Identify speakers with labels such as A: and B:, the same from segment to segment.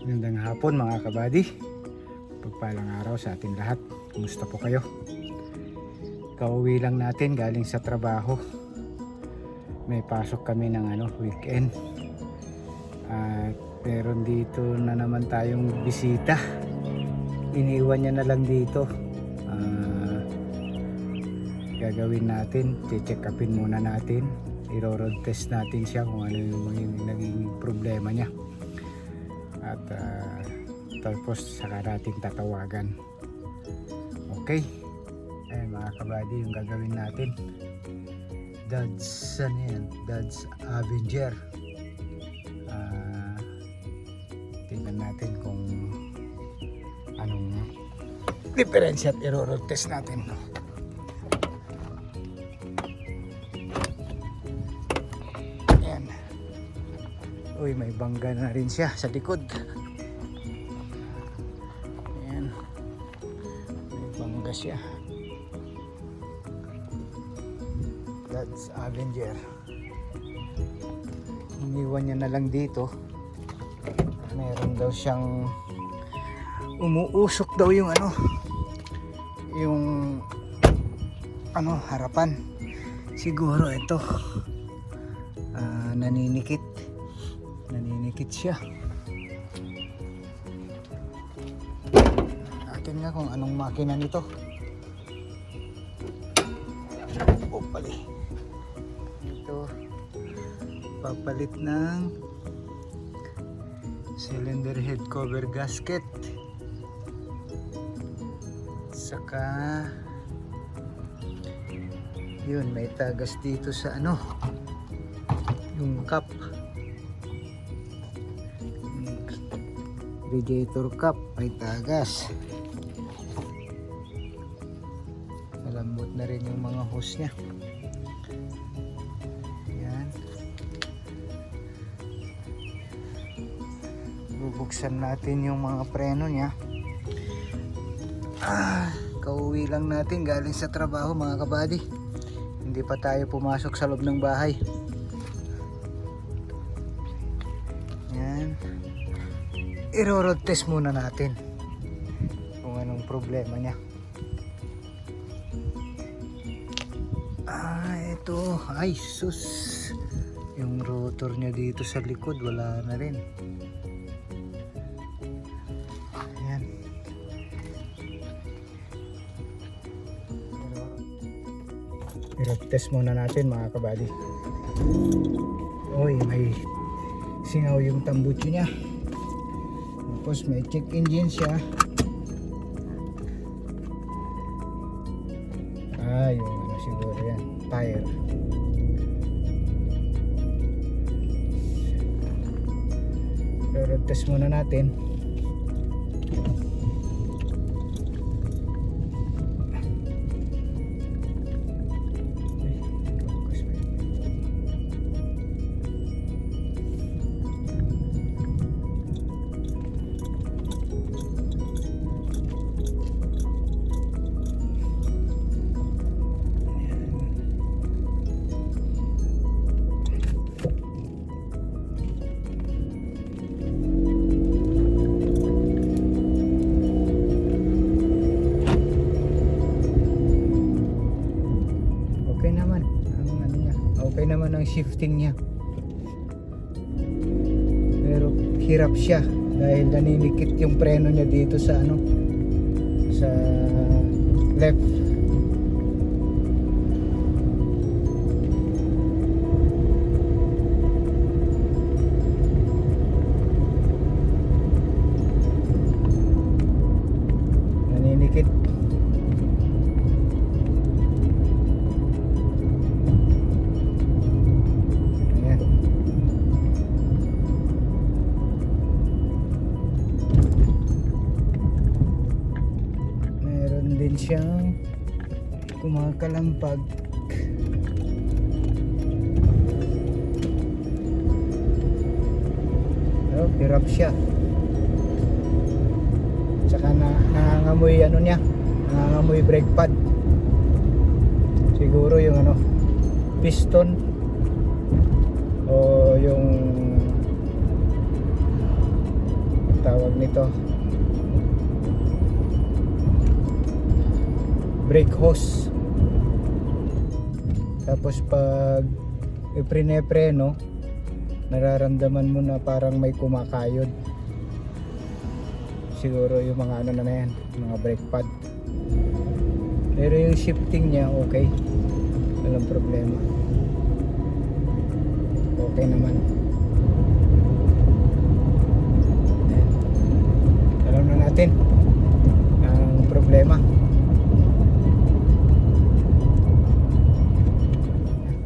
A: Magandang hapon mga kabady. Pagpalang araw sa ating lahat. Kumusta po kayo? Kauwi lang natin galing sa trabaho. May pasok kami ng weekend. At meron dito na naman tayong bisita. Iniwan niya na lang dito. Gagawin natin, check upin muna natin. I-road test natin siya kung ano yung naging problema niya. At tapos saka natin tatawagan. Okay. Ayan mga kabady, yung gagawin natin. Dodge Avenger. Tingnan natin kung anong diferensya at i-road test natin. Ayan. Uy, may bangga na rin siya sa likod. Ayan. May bangga siya. That's Avenger. Iniwan niya na lang dito. Meron daw siyang umuusok daw yung harapan. Siguro ito naninikit siya. Atin nga kung anong makina nito. Pali ito, papalit ng cylinder head cover gasket, saka yun, may tagas dito sa yung cap, radiator cap, may tagas. Malambot na rin yung mga hose nya. Yan. Bubuksan natin yung mga preno nya. Kauwi lang natin galing sa trabaho mga kabady. Hindi pa tayo pumasok sa loob ng bahay. Yan. I-road test muna natin kung anong problema nya. Ito, ay sus, yung rotor niya dito sa likod wala na rin. Ayan. I-road test muna natin mga kabady. Uy, may singaw yung tambucho niya. Tapos may check engine siya. Yung siguro yan, tire. Road test muna natin. Okay naman ang shifting niya, pero hirap siya dahil naninikit yung preno niya dito sa sa left. Naninikit. Din siyang kumakalampag. Hirap siya. Tsaka nangangamoy niya, nangangamoy brake pad. Siguro yung piston o yung tawag nito, brake hose. Tapos pag iprene-preno, nararamdaman mo na parang may kumakayod. Siguro yung mga ano na yan, mga brake pad. Pero yung shifting niya okay, walang problema, okay naman. Ayan. Alam na natin ang problema.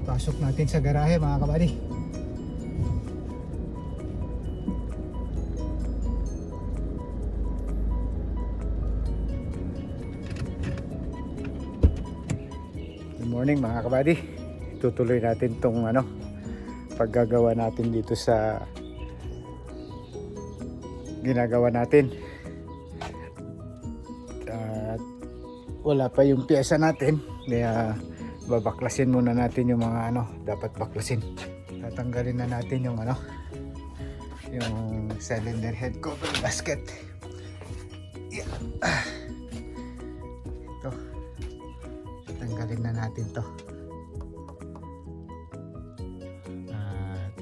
A: Pasok natin sa garahe mga kabady. Good morning mga kabady. Tutuloy natin tong paggagawa natin dito sa ginagawa natin. At wala pa yung pyesa natin, kaya babaklasin muna natin yung mga dapat baklasin. Tatanggalin na natin yung yung cylinder head cover gasket. Yeah. Ito. Tatanggalin na natin to. At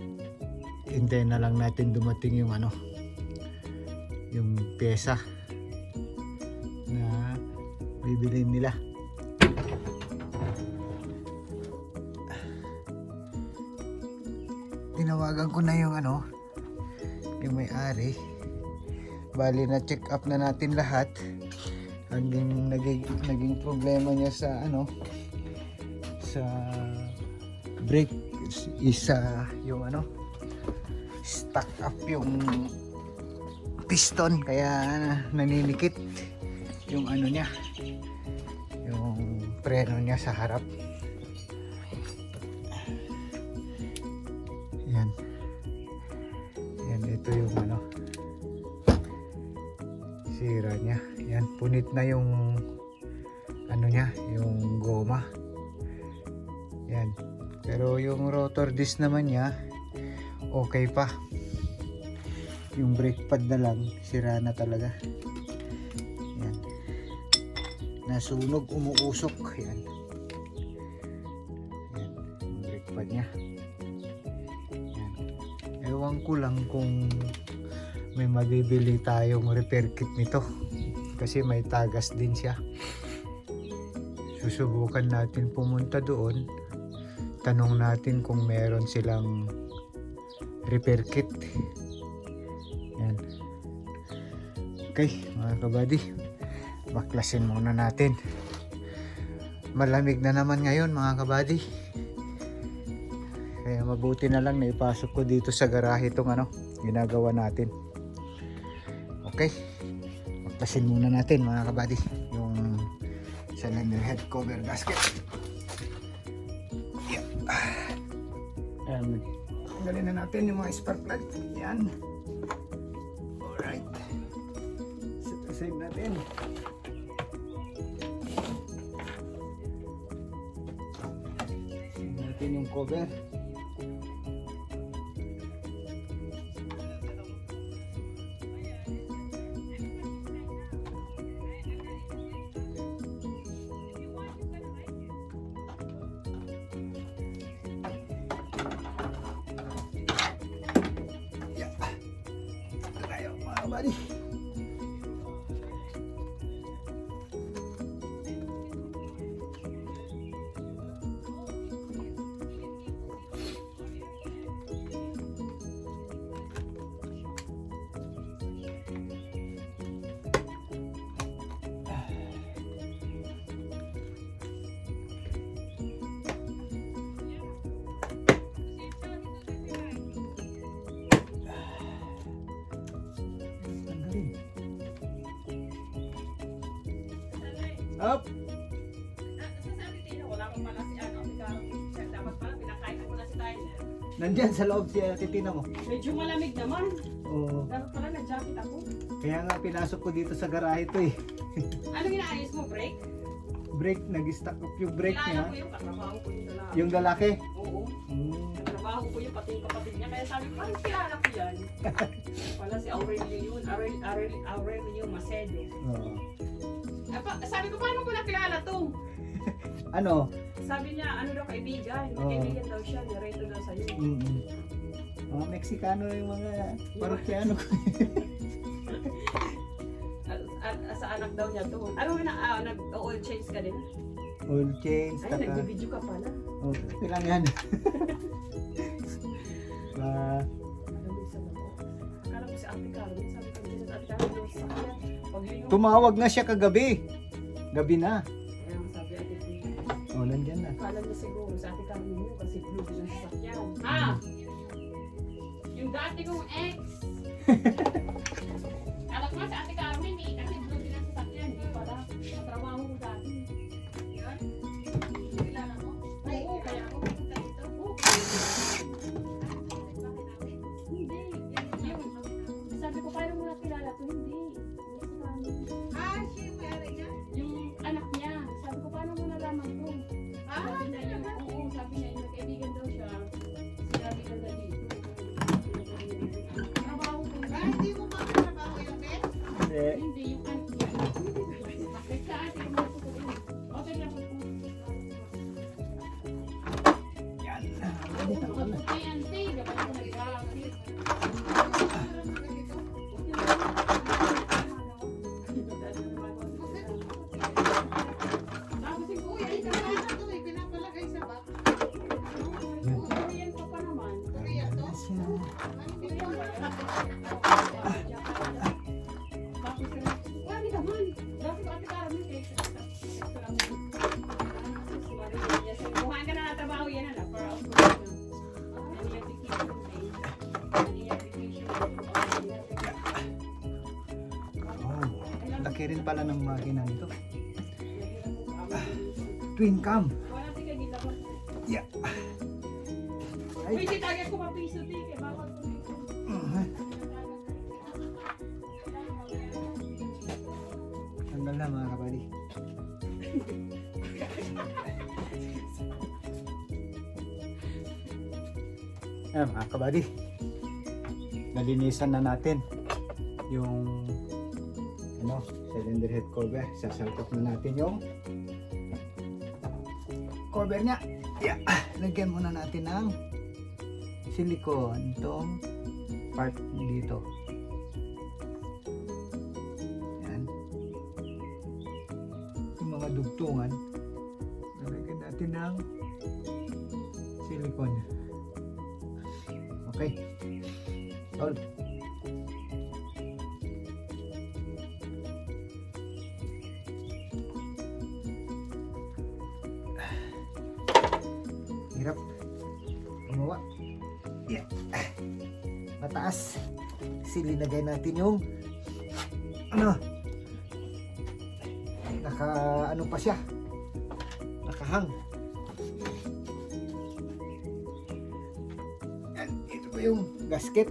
A: hintayin na lang natin dumating yung yung pyesa na bibilhin nila. Tinawagan ko na yung yung may-ari. Bali na check up na natin lahat. Ang naging problema niya sa sa brake is yung stuck up yung piston, kaya naninikit yung niya, yung preno niya sa harap. Yan, ito yung sira niya. Yan, punit na yung niya, yung goma. Yan. Pero yung rotor disc naman niya okay pa. Yung brake pad na lang sira na talaga. Yan. Nasunog, umuusok. Yan. Yan, yung brake pad niya. Ewan ko lang kung may mabibili tayong repair kit nito, kasi may tagas din siya. Susubukan natin pumunta doon, tanong natin kung meron silang repair kit. Yan. Okay mga kabady, baklasin muna natin. Malamig na naman ngayon mga kabady, kaya mabuti na lang na ipasok ko dito sa garahe itong ginagawa natin. Okay, baklasin muna natin mga kabady yung cylinder head cover gasket. Yeah. Tanggalin na natin yung mga spark plug. Yan. Alright, set aside natin. Set natin yung cover. Buddy. Up.
B: Wala akong pala si dapat pala pinakain ko na si Tyler.
A: Nandyan sa loob si titina mo.
B: Medyo malamig naman.
A: Oo.
B: Dapat pala nag-jacket ako.
A: Kaya nga pinasok ko dito sa garahe to eh.
B: Ano ginaayos mo, brake?
A: Brake, nag-stack up yung brake
B: Kilala
A: niya.
B: ko yung katrabaho ko yung lalaki.
A: Yung lalaki.
B: Oo.
A: Hmm.
B: Katrabaho trabaho ko yung pati yung kapatid niya. Kaya sabi ko, parang kilala ko yan. Pala si Aurelio yun. Aurelio Macedo.
A: Oo.
B: Sabi ko, paano ko nakilala to?
A: Ano?
B: Sabi niya, ano daw kaibigan.
A: Oo.
B: Kaibigan daw siya, nireto daw sa'yo.
A: Mm-mm. Mga Meksikano yung mga parokyano ko.
B: At sa anak daw niya to. Ano na, nag-oil change ka din?
A: Oil change,
B: Ay,
A: taka.
B: nag-video ka pala.
A: Oh, okay lang yan.
B: Akala ko si Ate Carmen, sabi ko din sa Ate Carmen daw sa sakyan. Pag yun yung...
A: Tumawag na siya kagabi. Gabi na.
B: Kaya ang sabi Ate Carmen.
A: Oh, nandyan na.
B: Akala niya siguro sa Ate Carmen yun kasi blue din ang sasakyan. Ha? Yung dati kong ex. Alam ko sa Ate Carmen eh, kasi blue din ang sasakyan. Hindi pala. Matrabaho ko dati. Yan? Kilala mo? Oo, kaya ako pumunta dito. Oo. Hindi. Yung, sabi ko, paano mo nakilala to? Hindi.
C: Siya yung may-ari niya?
B: Yung anak niya. Sabi ko, paano mo nalaman to? Sabi niya yung, oo, sabi niya, yung kaibigan daw siya. Sinabi ka na dito. Trabaho ko yun.
C: Hindi mo makatrabaho yung Ben?
A: Hindi.
B: Hindi, yung anak niya. Bakit sa atin, kumato ko rin. Okay lang po.
A: Yan.
B: Ay, auntie, dapat ko nag-aaral. Tapos yung kuya,
C: Ay, kaya na to eh, pinapalagay sa bag.
B: Korean pa pa naman.
C: Korea to?
A: Siya.
C: Ano
B: Korean
C: dito?
B: ba? Tapos, wala naman. Dati ko ate Carmen, kaya extra lang. Kuhaan ka na natrabaho yan na para of course na. Ano yung vacation day? Ano yung vacation day?
A: Oh, laki rin pala ng makina nito. Twin cam.
B: Wala si kagila mo.
A: Yeah.
B: Uy,
A: Ay.
B: si tagay ko mapiso di kay bawal ko dito.
A: Tanggal na mga kabali. Ayan mga kabali. Nalinisan na natin yung cylinder head cover. Sasalpak na natin yung cover niya. Yeah. Lagyan muna natin ng silicone itong part dito. Yan. Yung mga dugtungan, lalagyan natin ng silicone. Okay. All. Hirap gumawa. Yeah. Mataas. Kasi linagay natin yung naka pa siya, nakahang. Yan, ito pa yung gasket.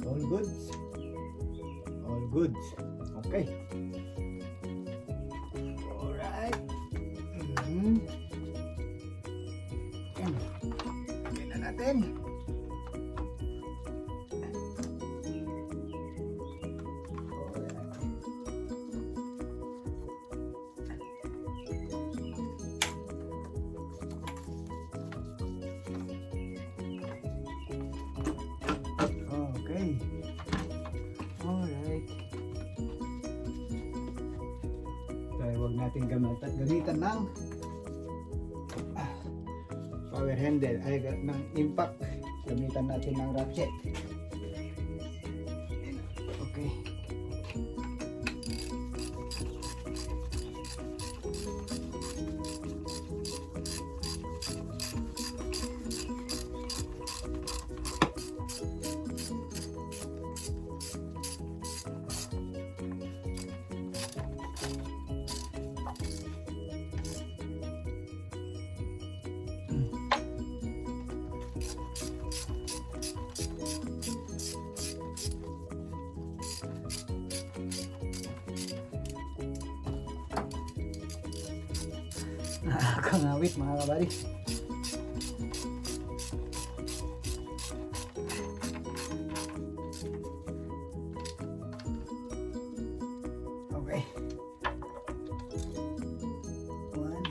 A: All goods. All goods. Okay. Alright. Yan. Lagyan na natin. Alright. Okay. Alright. Kaya huwag natin gamitan ng power handle ay ng impact. Gamitan natin ng ratchet. Okay. Nakakangawit mga kabady. Okay. 1.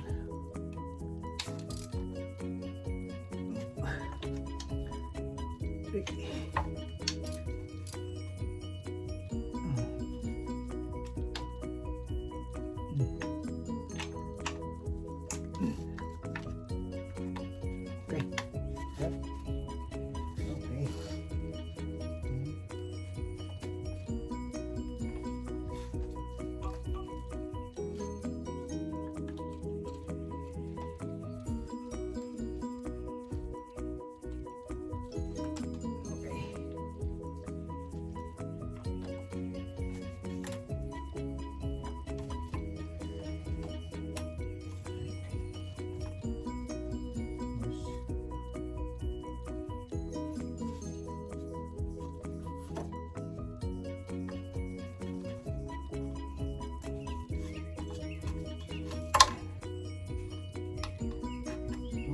A: Okay. Yep. Okay.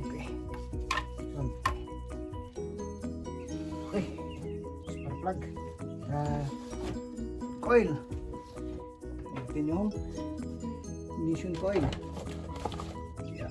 A: Okay. Okay. Okay. Spark plug. Coil. Ito yung ignition coil. Yeah.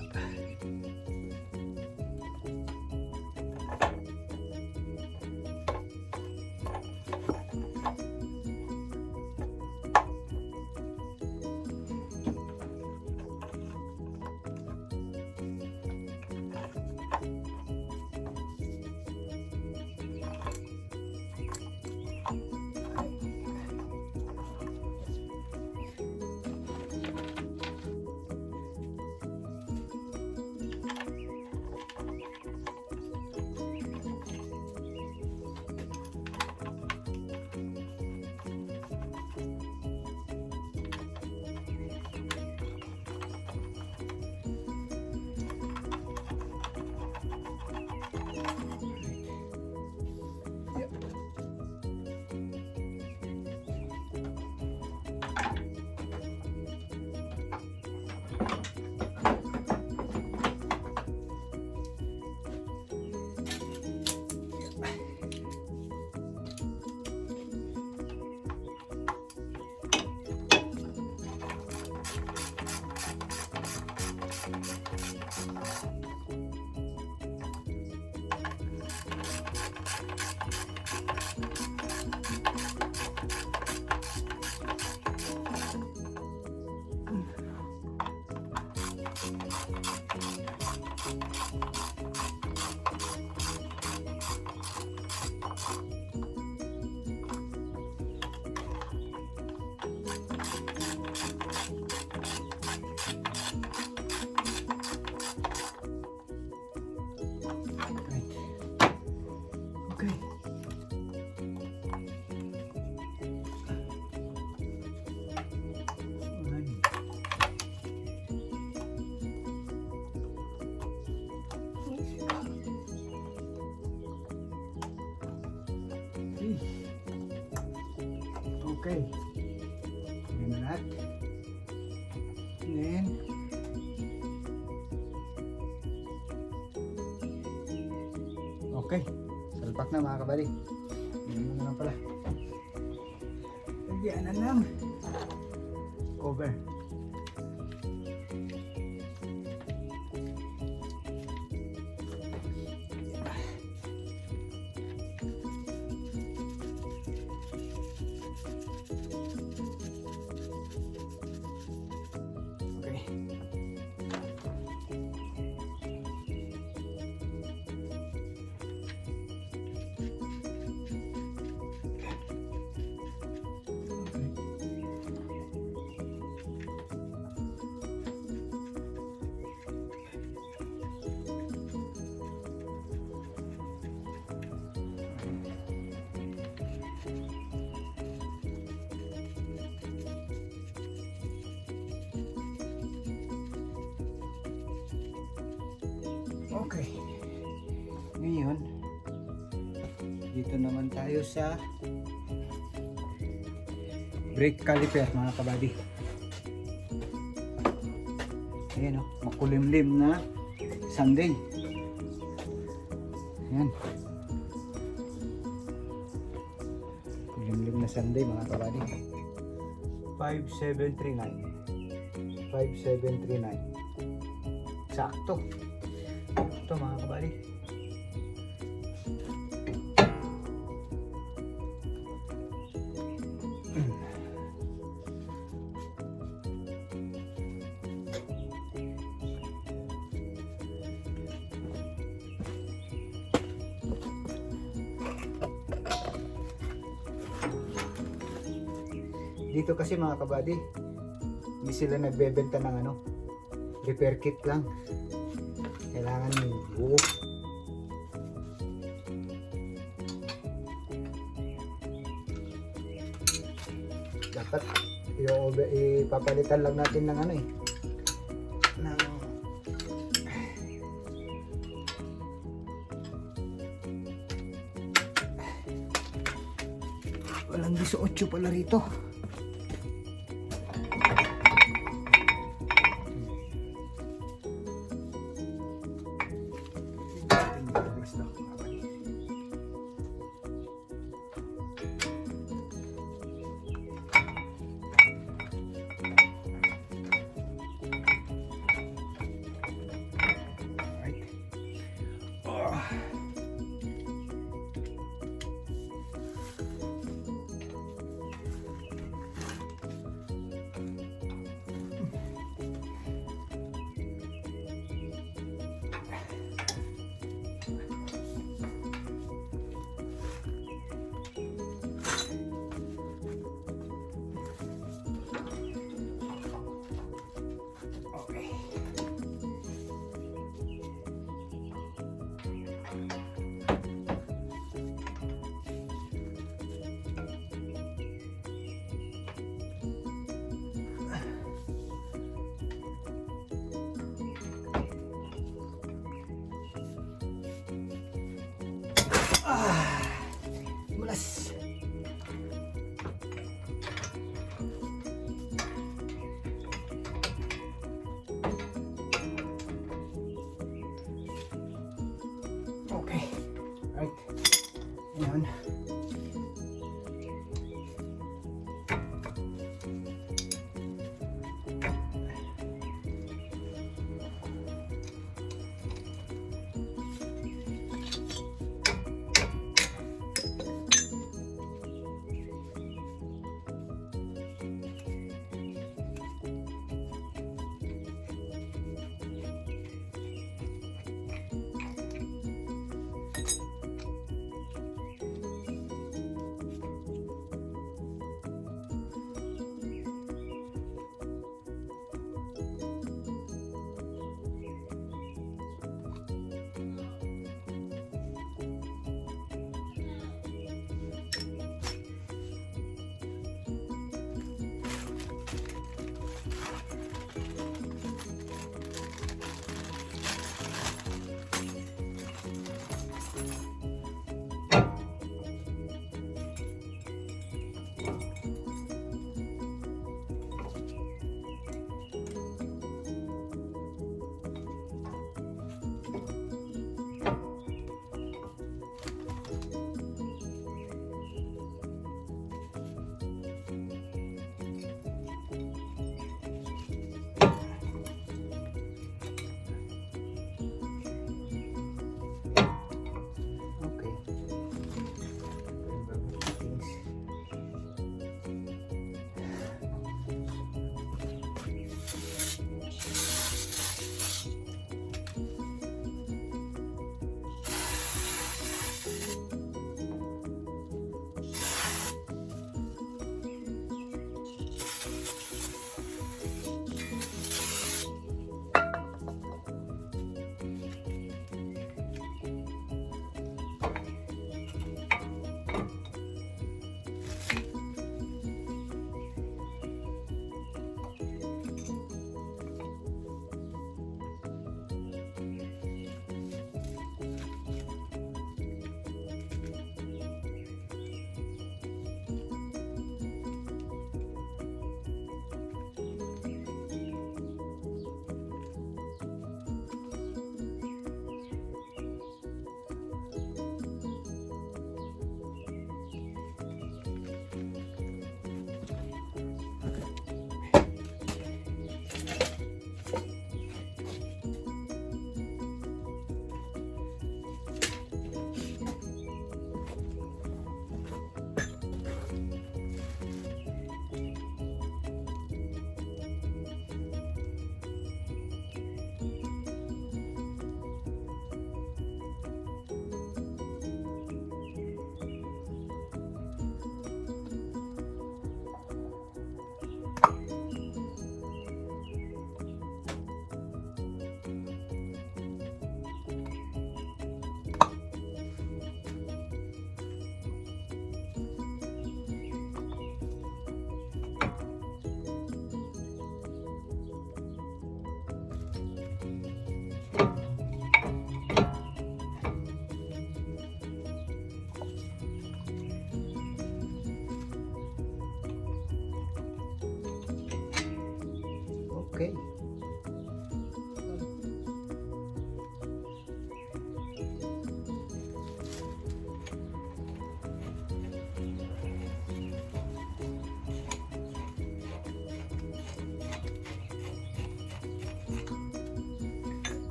A: Okay. Okay. Yan na lahat. Then, okay. Salpak na mga kabali. Yan na lang pala. Lagyan na ng cover. Okay. Okay. Ngayon, dito naman tayo sa brake caliper mga kabady. Ayan o, makulimlim na Sunday. Ayan. Kulimlim na Sunday mga kabady. 5739. 5739. Sakto. Ito mga kabady. Dito kasi mga kabady, hindi sila nagbebenta ng ano, repair kit lang. Kailangan yung buo. Dapat ipapalitan lang natin ng ano eh. Ng walang 18 pala rito. Mulas. Okay. Right. Ayan.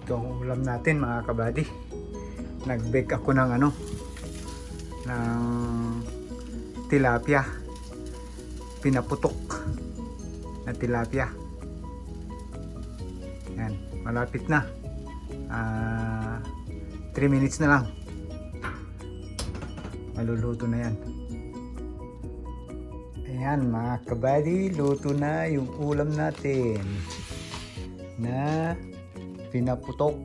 A: Ito ang ulam natin mga kabady. Nag-bake ako ng ng tilapia. Pinaputok na tilapia. Yan, malapit na. 3 minutes na lang. Maluluto na yan. Ayan mga kabady, luto na yung ulam natin na pinaputok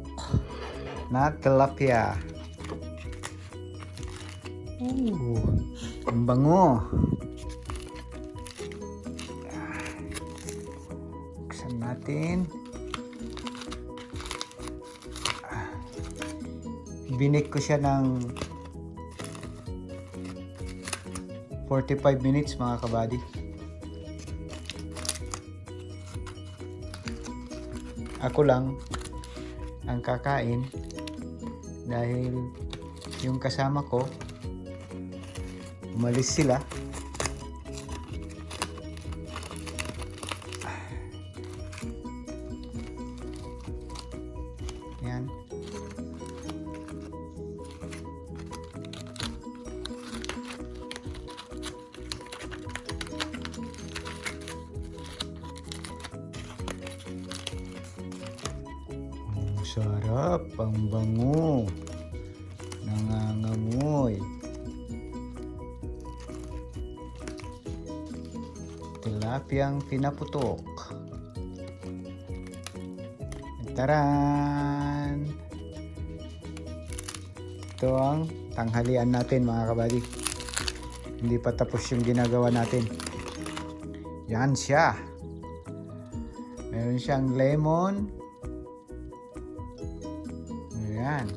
A: na tilapia. Ang bango. Buksan natin. Binik ko siya ng 45 minutes mga kabady. Ako lang ang kakain dahil yung kasama ko umalis sila. Yan. Sarap, ang bango. Nangangamoy. Tilapiyang pinaputok. Taran! Ito ang tanghalian natin mga kabady. Hindi pa tapos yung ginagawa natin. Yan siya. Meron siyang lemon. Ayan.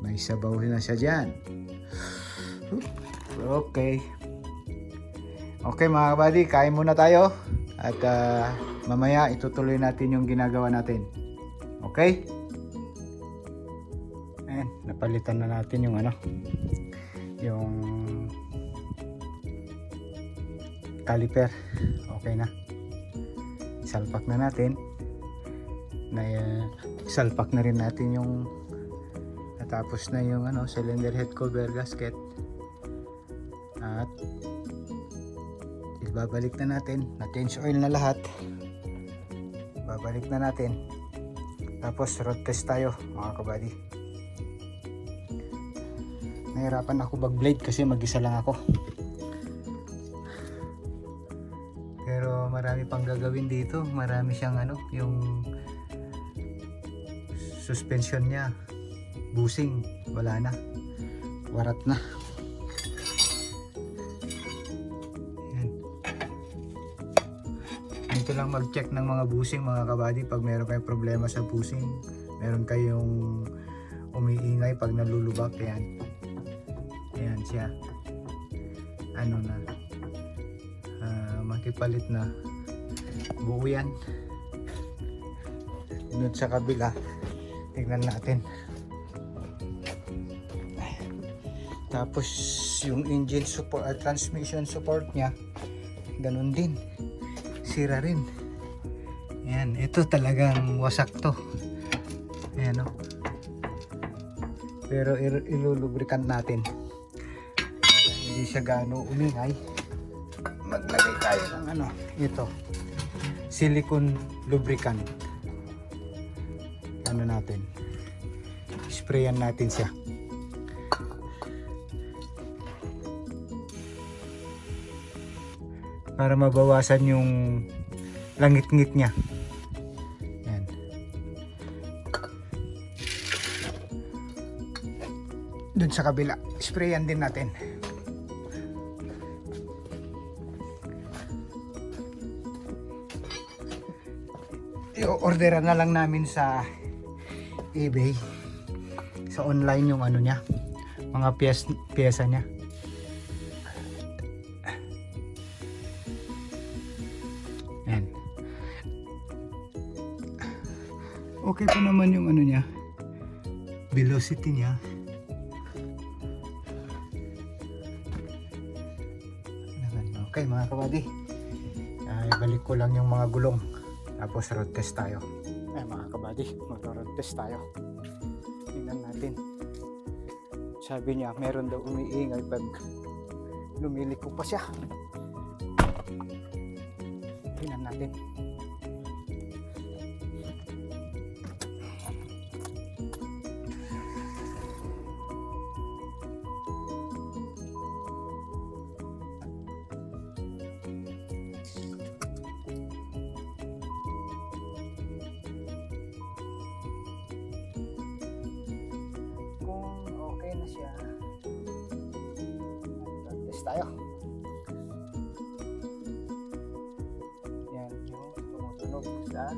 A: May sabaw na siya dyan. Okay. Okay mga kabady, kain muna tayo. At mamaya itutuloy natin yung ginagawa natin. Okay? Ayan, napalitan na natin yung yung caliper. Okay na. Salpak na natin. Salpak na rin natin yung natapos na yung cylinder head cover gasket. At ibabalik na natin. Na-change oil na lahat. Babalik na natin. Tapos road test tayo mga kabady. Nahirapan ako mag-blade kasi mag-isa lang ako. Pero marami pang gagawin dito. Marami siyang yung suspension niya. Busing. Wala na. Warat na. Dito lang mag-check ng mga busing mga kabady pag meron kayong problema sa busing, meron kayong umiingay pag nalulubak. Ayan siya, makipalit na, buo yan. Doon sa kabila tingnan natin. Tapos yung engine support at transmission support nya ganun din, sira rin. Ayan, ito talagang wasak to. Ayan pero ilulubricant natin para hindi siya gaano umingay. Maglagay tayo ng ito, silicone lubricant. Natin, sprayan natin siya. Para mabawasan yung langit-ngit niya. Yan. Doon sa kabila, sprayan din natin. I-orderan na lang namin sa eBay, sa online yung niya, mga piyesa niya. Yan. Okay pa naman yung niya, velocity niya. Okay mga kabady, balik ko lang yung mga gulong tapos road test tayo. Ay mga kabady, mag-road test tayo. Tingnan natin. Sabi niya, meron daw umiingay pag lumiliko pa siya. Tingnan natin. Kung okay na siya, test tayo. Yan yung tumutunog sa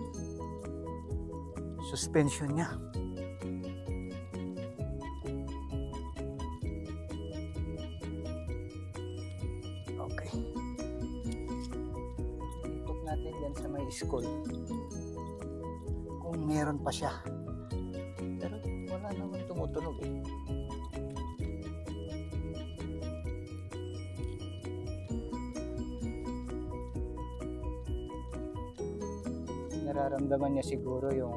A: suspension niya. Okay. Ikot natin yan sa may school. Kung meron pa siya. Pero wala naman tumutunog eh. Nararamdaman niya siguro yung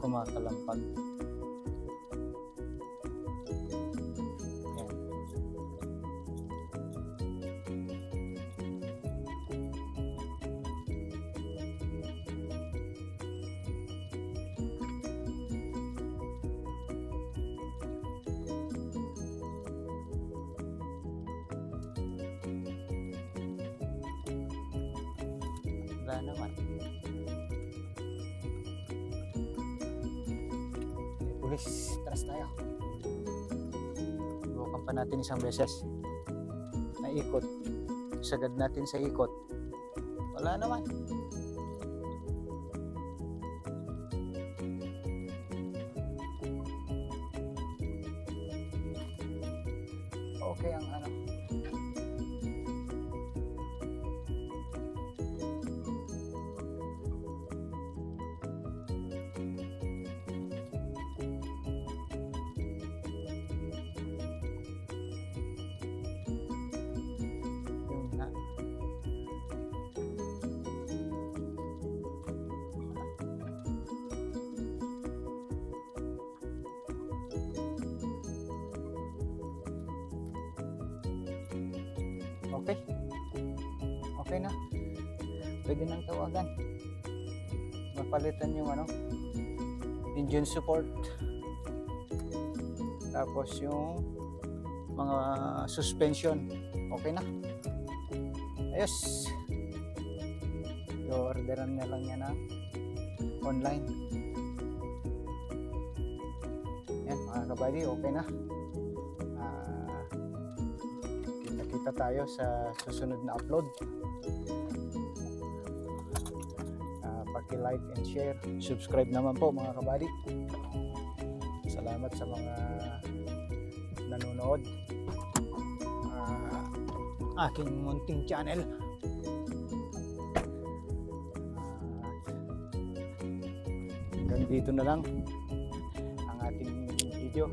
A: kumakalampag. Yan. Wala naman. Pulis, tras tayo. Subukan pa natin isang beses. Naikot. Sagad natin sa ikot. Wala naman. Okay ang ano. Yung na. Okay. Okay na. Pwede nang tawagan. Mapalitan yung ano, engine support. Tapos yung mga suspension. Okay na. Ayos. I-orderan na lang yan online. Yan mga kabady, okay na. Kita tayo sa susunod na upload. Paki-like and share. Subscribe naman po mga kabady. Salamat sa mga nanonood. Aking munting channel. Hanggang dito na lang ang ating video.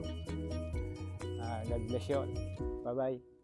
A: God bless you all. Bye bye.